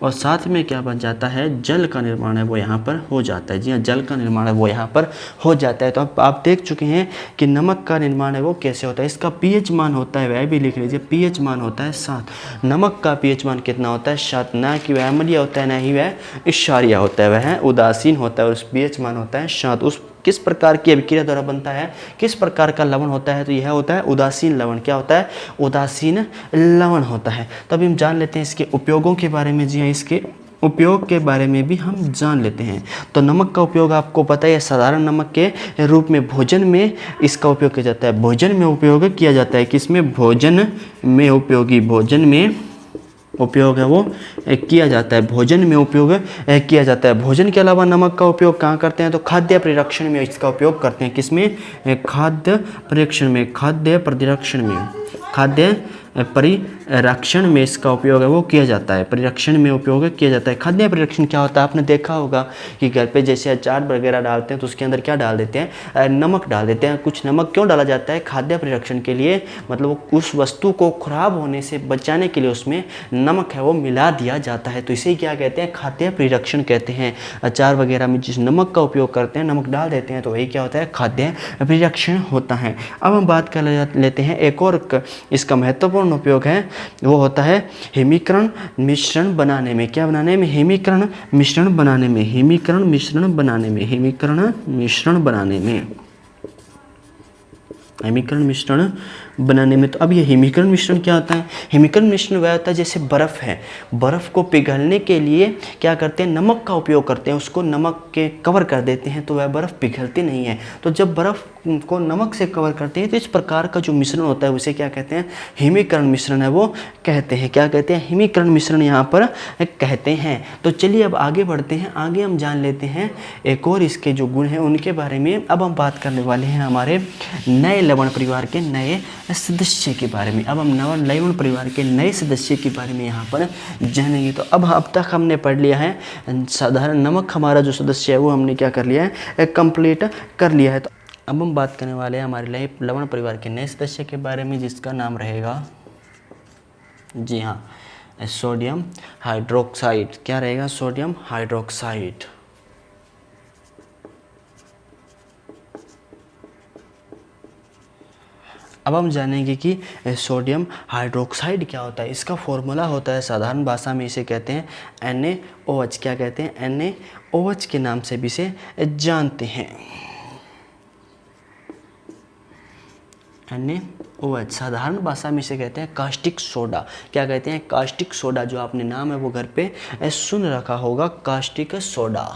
और साथ में क्या बन जाता है? जल का निर्माण है वो यहाँ पर हो जाता है। जी हाँ, जल का निर्माण है वो यहाँ पर हो जाता है। तो अब आप देख चुके हैं कि नमक का निर्माण है वो कैसे होता है। इसका pH मान होता है, वह भी लिख लीजिए, pH मान होता है 7। नमक का pH मान कितना होता है? 7। ना कि वह अम्लीय होता है, ना ही वह क्षारीय होता है, वह उदासीन होता है और उस pH मान होता है 7। उस किस प्रकार की अभिक्रिया द्वारा बनता है? किस प्रकार का लवण होता है? तो यह होता है उदासीन लवण। क्या होता है? उदासीन लवण होता है। तो अभी हम जान लेते हैं इसके उपयोगों के बारे में। जी हाँ, इसके उपयोग के बारे में भी हम जान लेते हैं। तो नमक का उपयोग आपको पता है, साधारण नमक के रूप में भोजन में इसका उपयोग किया जाता है। भोजन में उपयोग किया जाता है, किसमें? भोजन में उपयोगी, भोजन में उपयोग है वो किया जाता है, भोजन में उपयोग किया जाता है। भोजन के अलावा नमक का उपयोग कहाँ करते हैं? तो खाद्य परिरक्षण में इसका उपयोग करते हैं। किसमें? खाद्य परिरक्षण में, खाद्य परिरक्षण में, खाद्य परिरक्षण में इसका उपयोग है वो किया जाता है। परिरक्षण में उपयोग किया जाता है। खाद्य परिरक्षण क्या होता है? आपने देखा होगा कि घर पे जैसे अचार वगैरह डालते हैं तो उसके अंदर क्या डाल देते हैं? नमक डाल देते हैं। कुछ नमक क्यों डाला जाता है? खाद्य परिरक्षण के लिए, मतलब उस वस्तु को खराब होने से बचाने के लिए उसमें नमक है वो मिला दिया जाता है। तो इसे क्या कहते हैं? खाद्य परिरक्षण कहते हैं। अचार वगैरह में जिस नमक का उपयोग करते हैं, नमक डाल देते हैं, तो वही क्या होता है? खाद्य परिरक्षण होता है। अब हम बात कर लेते हैं एक और इसका महत्वपूर्ण उपयोग है, वो होता है हिमीकरण मिश्रण बनाने में। क्या बनाने में? हिमीकरण मिश्रण बनाने में, हिमीकरण मिश्रण बनाने में, हिमीकरण मिश्रण बनाने में, हिमीकरण मिश्रण बनाने में। तो अब ये हिमीकरण मिश्रण क्या होता है? हिमीकरण मिश्रण वह होता है जैसे बर्फ़ है, बर्फ़ को पिघलने के लिए क्या करते हैं? नमक का उपयोग करते हैं, उसको नमक के कवर कर देते हैं तो वह बर्फ़ पिघलती नहीं है। तो जब बर्फ़ को नमक से कवर करते हैं तो इस प्रकार का जो मिश्रण होता है उसे क्या कहते हैं? हिमीकरण मिश्रण है वो कहते हैं। क्या कहते हैं? हिमीकरण मिश्रण यहाँ पर कहते हैं। तो चलिए अब आगे बढ़ते हैं, आगे हम जान लेते हैं एक और इसके जो गुण हैं उनके बारे में। अब हम बात करने वाले हैं हमारे नए लवण परिवार के नए सदस्य के बारे में। अब हम लवण परिवार के नए सदस्य के बारे में यहाँ पर जानेंगे। तो अब तक हमने पढ़ लिया है साधारण नमक, हमारा जो सदस्य है वो हमने क्या कर लिया है? कंप्लीट कर लिया है। तो अब हम बात करने वाले हैं हमारे लवण परिवार के नए सदस्य के बारे में, जिसका नाम रहेगा, जी हाँ, सोडियम हाइड्रोक्साइड। क्या रहेगा? Sodium hydroxide. अब हम जानेंगे कि सोडियम हाइड्रोक्साइड क्या होता है। इसका फॉर्मूला होता है, साधारण भाषा में इसे कहते हैं NaOH। क्या कहते हैं? NaOH के नाम से भी इसे जानते हैं। NaOH साधारण भाषा में इसे कहते हैं कास्टिक सोडा। क्या कहते हैं? Caustic soda. जो आपने नाम है वो घर पे सुन रखा होगा, कास्टिक सोडा।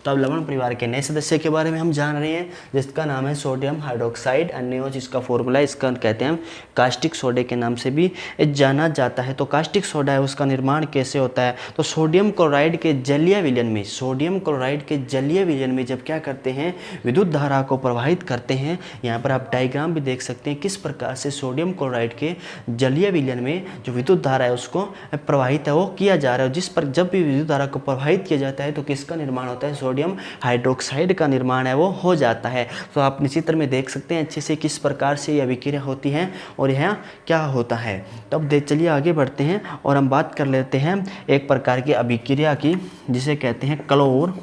तो अब लवण परिवार के नए सदस्य के बारे में हम जान रहे हैं, जिसका नाम है सोडियम हाइड्रोक्साइड NaOH। इसका फॉर्मूला, इसका कहते हैं कास्टिक सोडे के नाम से भी जाना जाता है। तो कास्टिक सोडा है, उसका निर्माण कैसे होता है? तो सोडियम क्लोराइड के जलीय विलयन में, सोडियम क्लोराइड के जलीय विलयन में जब क्या करते हैं, विद्युत धारा को प्रवाहित करते हैं। यहाँ पर आप डायग्राम भी देख सकते हैं किस प्रकार से सोडियम क्लोराइड के जलीय विलयन में जो विद्युत धारा है उसको प्रवाहित है वो किया जा रहा है। जिस पर जब भी विद्युत धारा को प्रवाहित किया जाता है तो किसका निर्माण होता है? सोडियम हाइड्रोक्साइड का निर्माण है वो हो जाता है। तो आप चित्र में देख सकते हैं अच्छे से किस प्रकार से यह अभिक्रिया होती है और यह क्या होता है। तो अब चलिए आगे बढ़ते हैं और हम बात कर लेते हैं एक प्रकार की अभिक्रिया की, जिसे कहते हैं क्लोर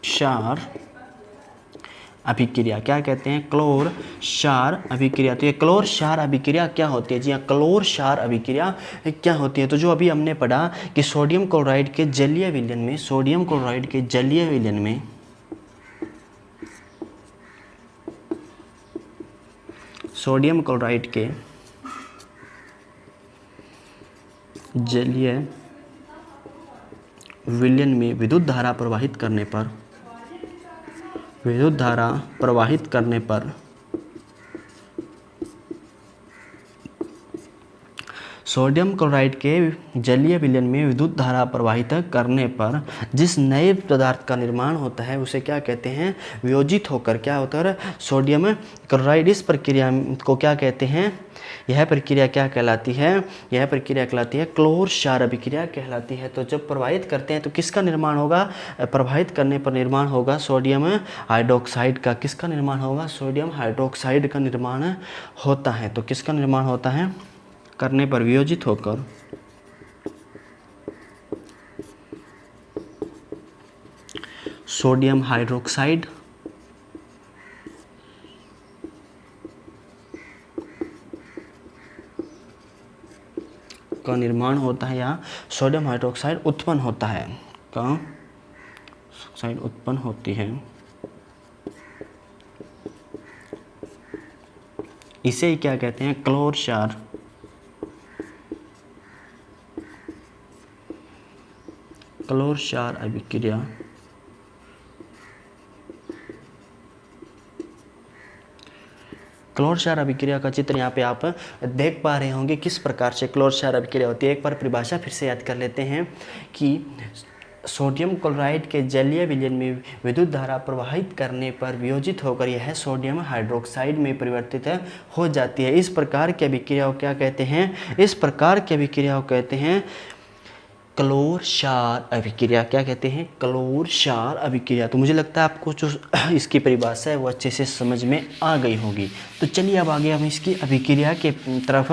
क्षार अभिक्रिया। क्या कहते हैं? क्लोर क्षार अभिक्रिया। तो ये क्लोर क्षार अभिक्रिया क्या होती है? जी हाँ, क्लोर क्षार अभिक्रिया क्या होती है? तो जो अभी हमने पढ़ा कि सोडियम क्लोराइड के जलीय विलयन में, सोडियम क्लोराइड के जलीय विलयन में सोडियम क्लोराइड के जलीय विलयन में विद्युत धारा प्रवाहित करने पर, विद्युत धारा प्रवाहित करने पर सोडियम क्लोराइड के जलीय विलयन में विद्युत धारा प्रवाहित करने पर जिस नए पदार्थ का निर्माण होता है उसे क्या कहते हैं? वियोजित होकर क्या होता है? Sodium chloride. इस प्रक्रिया को क्या कहते हैं? यह प्रक्रिया क्या कहलाती है? यह प्रक्रिया कहलाती है क्लोर क्षार अभिक्रिया कहलाती है। तो जब प्रवाहित करते हैं तो किसका निर्माण होगा? प्रवाहित करने पर निर्माण होगा सोडियम हाइड्रोक्साइड का। किसका निर्माण होगा? सोडियम हाइड्रोक्साइड का निर्माण होता है। तो किसका निर्माण होता है? करने पर वियोजित होकर सोडियम हाइड्रोक्साइड का निर्माण होता है या सोडियम हाइड्रोक्साइड उत्पन्न होता है, का ऑक्साइड उत्पन्न होती है। इसे ही क्या कहते हैं? क्लोर क्षार अभिक्रिया। क्लोर क्षार अभिक्रिया का चित्र यहाँ पे आप देख पा रहे होंगे किस प्रकार से क्लोर क्षार अभिक्रिया होती है। एक बार परिभाषा फिर से याद कर लेते हैं कि सोडियम क्लोराइड के जलीय विलयन में विद्युत धारा प्रवाहित करने पर वियोजित होकर यह सोडियम हाइड्रोक्साइड में परिवर्तित हो जाती है। इस प्रकार की अभिक्रिया को क्या कहते हैं? इस प्रकार की अभिक्रिया को कहते हैं क्लोर क्षार अभिक्रिया। क्या कहते हैं? क्लोर क्षार अभिक्रिया। तो मुझे लगता है आपको जो इसकी परिभाषा है वो अच्छे से समझ में आ गई होगी। तो चलिए अब आगे हम इसकी अभिक्रिया के तरफ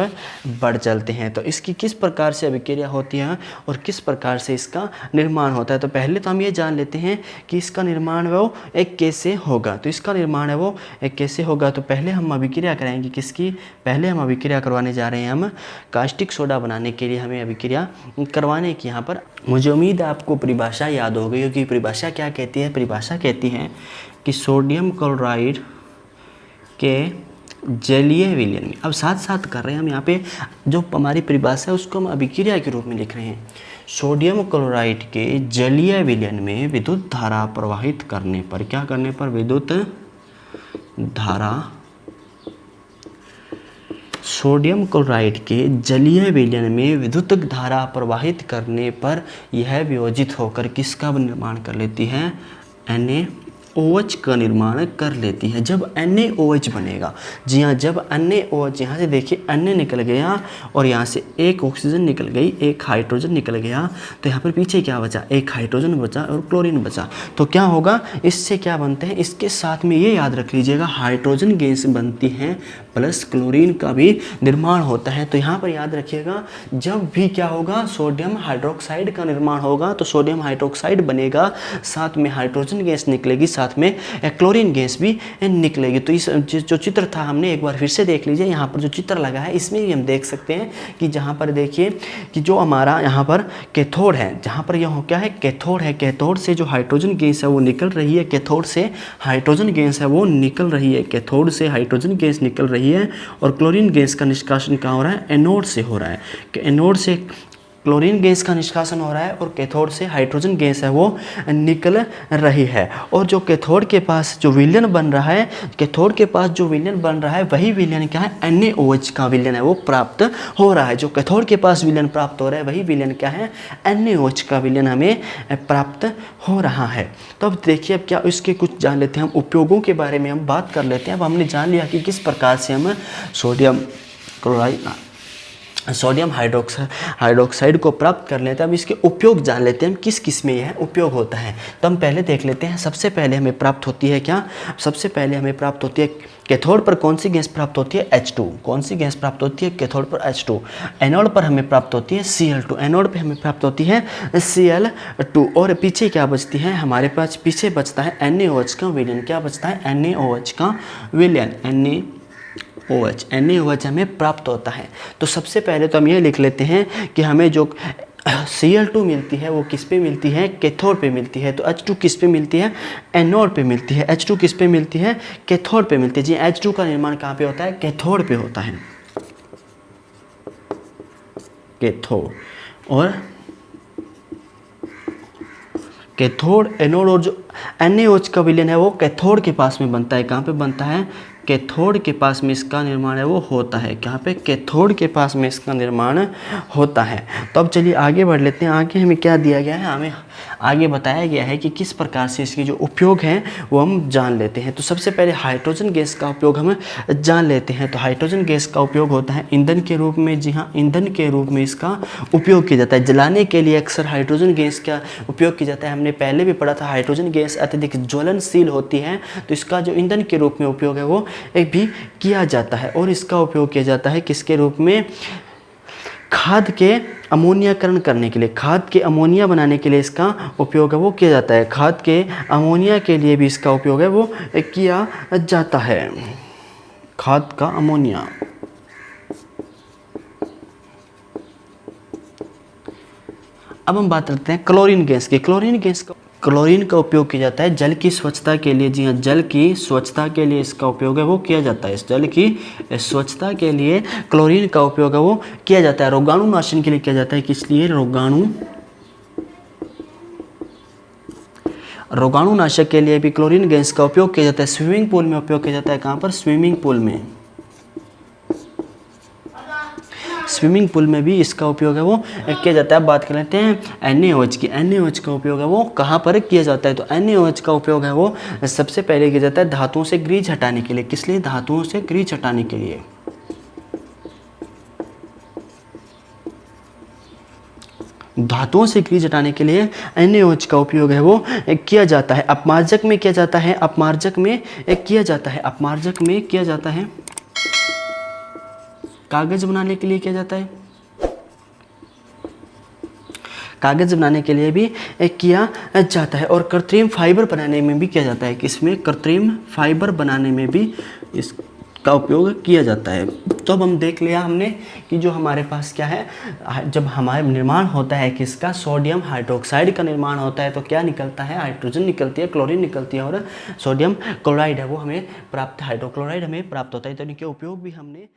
बढ़ चलते हैं। तो इसकी किस प्रकार से अभिक्रिया होती है और किस प्रकार से इसका निर्माण होता है। तो पहले तो हम ये जान लेते हैं कि इसका निर्माण वो एक कैसे होगा। तो इसका निर्माण है वो एक कैसे होगा। तो पहले हम अभिक्रिया कराएंगे किसकी? पहले हम अभिक्रिया करवाने जा रहे हैं हम कास्टिक सोडा बनाने के लिए हमें अभिक्रिया करवाने की। यहाँ पर मुझे उम्मीद है आपको परिभाषा याद हो गई होगी। परिभाषा क्या कहती है? परिभाषा कहती है कि सोडियम क्लोराइड के जलीय विलयन में, अब साथ साथ कर रहे हैं हम यहाँ पे जो हमारी परिभाषा है उसको हम अभिक्रिया के रूप में लिख रहे हैं। सोडियम क्लोराइड के जलीय विलयन में विद्युत धारा प्रवाहित करने पर, क्या करने पर? विद्युत धारा, सोडियम क्लोराइड के जलीय विलयन में विद्युत धारा प्रवाहित करने पर यह वियोजित होकर किसका निर्माण कर लेती है? NaOH का निर्माण कर लेती है। जब NaOH बनेगा, जी हाँ, जब NaOH, यहाँ से देखिए Na निकल गया और यहाँ से एक ऑक्सीजन निकल गई, एक हाइड्रोजन निकल गया, तो यहाँ पर पीछे क्या बचा? एक हाइड्रोजन बचा और क्लोरीन बचा। तो क्या होगा? इससे क्या बनते हैं? इसके साथ में ये याद रख लीजिएगा, हाइड्रोजन गैस बनती है प्लस क्लोरीन का भी निर्माण होता है। तो यहाँ पर याद रखिएगा, जब भी क्या होगा? सोडियम हाइड्रोक्साइड का निर्माण होगा तो सोडियम हाइड्रोक्साइड बनेगा, साथ में हाइड्रोजन गैस निकलेगी, साथ में क्लोरीन गैस भी निकलेगी। तो इस जो चित्र था हमने एक बार फिर से देख लीजिए। यहाँ पर जो चित्र लगा है इसमें भी हम देख सकते हैं कि जहाँ पर देखिए कि जो हमारा यहाँ पर कैथोड है, जहाँ पर यह क्या है? कैथोड है। कैथोड से जो हाइड्रोजन गैस है वो निकल रही है, कैथोड से हाइड्रोजन गैस है वो निकल रही है, कैथोड से हाइड्रोजन गैस निकल रही है और क्लोरीन गैस का निष्कासन कहाँ हो रहा है? एनोड से हो रहा है। कि एनोड से क्लोरीन गैस का निष्कासन हो रहा है और कैथोड से हाइड्रोजन गैस है वो निकल रही है। और जो कैथोड के पास जो विलयन बन रहा है, कैथोड के पास जो विलयन बन रहा है वही विलयन क्या है, NaOH का विलयन है वो प्राप्त हो रहा है। जो कैथोड के पास विलयन प्राप्त हो रहा है वही विलयन क्या है, NaOH का विलयन हमें प्राप्त हो रहा है। तो अब देखिए अब क्या इसके कुछ जान लेते हैं हम, उपयोगों के बारे में हम बात कर लेते हैं। अब हमने जान लिया कि किस प्रकार से हम सोडियम हाइड्रोक्साइड को प्राप्त कर लेते हैं। अब इसके उपयोग जान लेते हैं हम, किस किस में यह उपयोग होता है। तो हम पहले देख लेते हैं, सबसे पहले हमें प्राप्त होती है क्या, सबसे पहले हमें प्राप्त होती है कैथोड पर कौन सी गैस प्राप्त होती है, H2। कौन सी गैस प्राप्त होती है, कैथोड पर H2। एनोड पर हमें प्राप्त होती है Cl2। एनोड पर हमें प्राप्त होती है Cl2। और पीछे क्या बचती है हमारे पास, पीछे बचता है NaOH का विलयन। क्या बचता है, NaOH का विलयन, NaOH हमें प्राप्त होता है। तो सबसे पहले तो हम ये लिख लेते हैं कि हमें जो Cl2 मिलती है वो किस पे मिलती है, कैथोड पे मिलती है। तो H2 किस पे मिलती है, एनोड पे मिलती है। H2 किस पे मिलती है, कैथोड पे मिलती है। जी H2 का निर्माण कहाँ पे होता है, कैथोड पे होता है, कैथोड। और कैथोड, एनोड और जो NaOH का विलयन है वो कैथोड के पास में बनता है। कहाँ पे बनता है, कैथोड के पास में इसका निर्माण है वो होता है। कहाँ पे, कैथोड के पास में इसका निर्माण होता है। तो अब चलिए आगे बढ़ लेते हैं। आगे हमें क्या दिया गया है, हमें आगे बताया गया है कि किस प्रकार से इसके जो उपयोग हैं वो हम जान लेते हैं। तो सबसे पहले हाइड्रोजन गैस का उपयोग हम जान लेते हैं। तो हाइड्रोजन गैस का उपयोग होता है ईंधन के रूप में। जी हाँ, ईंधन के रूप में इसका उपयोग किया जाता है। जलाने के लिए अक्सर हाइड्रोजन गैस का उपयोग किया जाता है। हमने पहले भी पढ़ा था, हाइड्रोजन गैस अत्यधिक ज्वलनशील होती है, तो इसका जो ईंधन के रूप में उपयोग है वो एक भी किया जाता है। और इसका उपयोग किया जाता है किसके रूप में, खाद के अमोनियाकरण करने के लिए, खाद के अमोनिया बनाने के लिए इसका उपयोग है वो किया जाता है। खाद के अमोनिया के लिए भी इसका उपयोग है वो किया जाता है, खाद का अमोनिया। अब हम बात करते हैं क्लोरीन गैस की। क्लोरीन का उपयोग किया जाता है जल की स्वच्छता के लिए। जी हाँ, जल की स्वच्छता के लिए इसका उपयोग है वो किया जाता है। इस जल की स्वच्छता के लिए क्लोरीन का उपयोग है वो किया जाता है। रोगाणुनाशन के लिए किया जाता है, किस लिए, रोगाणुनाशक के लिए भी क्लोरीन गैस का उपयोग किया जाता है। स्विमिंग पूल में उपयोग किया जाता है। कहाँ पर, स्विमिंग पूल में। स्विमिंग पूल में भी इसका उपयोग है वो किया जाता है। अब बात कर लेते हैं NaOH की। NaOH का उपयोग है वो कहाँ पर किया जाता है, तो NaOH का उपयोग है वो सबसे पहले किया जाता है धातुओं से ग्रीज हटाने के लिए। किस लिए, धातुओं से ग्रीज हटाने के लिए। धातुओं से ग्रीज हटाने के लिए NaOH का उपयोग है वो किया जाता है। अपमार्जक में किया जाता है, अपमार्जक में किया जाता है, अपमार्जक में किया जाता है। कागज बनाने के लिए किया जाता है, कागज बनाने के लिए भी किया जाता है। और कृत्रिम फाइबर बनाने में भी किया जाता है। किसमें, कृत्रिम फाइबर बनाने में भी इसका उपयोग किया जाता है। तो अब हम देख लिया हमने कि जो हमारे पास क्या है, जब हमारे निर्माण होता है किसका, सोडियम हाइड्रोक्साइड का निर्माण होता है तो क्या निकलता है, हाइड्रोजन निकलती है, क्लोरीन निकलती है और सोडियम क्लोराइड है वो हमें प्राप्त, हाइड्रोक्लोराइड हमें प्राप्त होता है। तो इनके उपयोग भी हमने